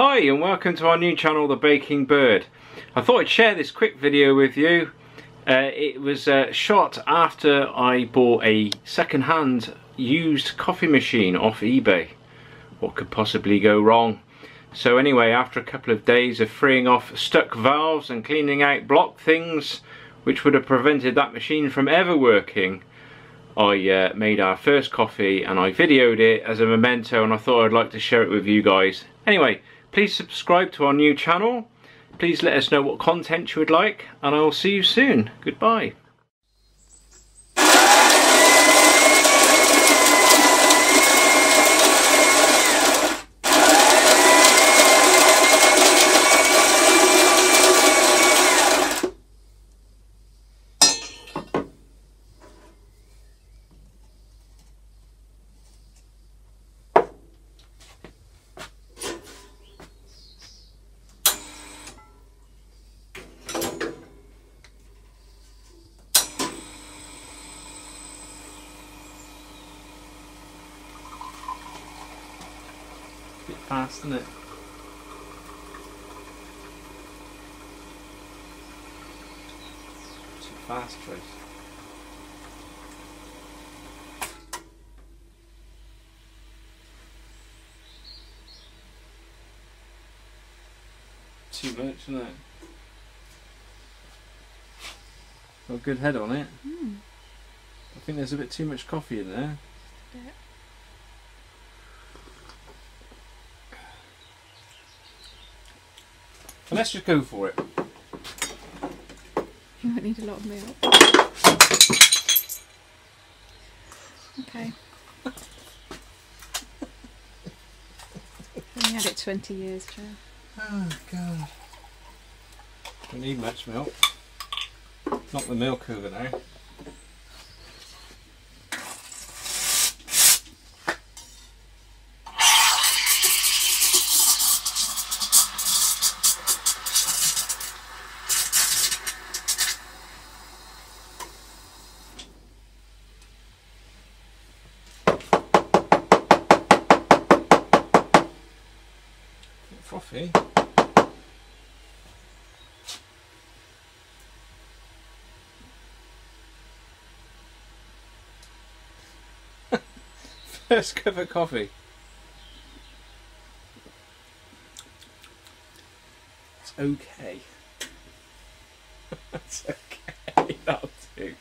Hi and welcome to our new channel, The Baking Bird. I thought I'd share this quick video with you. It was shot after I bought a second-hand used coffee machine off eBay. What could possibly go wrong? So anyway, after a couple of days of freeing off stuck valves and cleaning out block things which would have prevented that machine from ever working, I made our first coffee and I videoed it as a memento, and I thought I'd like to share it with you guys. Anyway, please subscribe to our new channel. Please let us know what content you would like, and I will see you soon. Goodbye. Bit fast, isn't it? Too fast, Trace. Too much, isn't it? Got a good head on it. I think there's a bit too much coffee in there. Yeah. And let's just go for it. You might need a lot of milk. Okay. Only had it 20 years, Joe. Oh god. Don't need much milk. Knock the milk over now. Frothy. First cup of coffee. It's okay. It's okay, that'll do.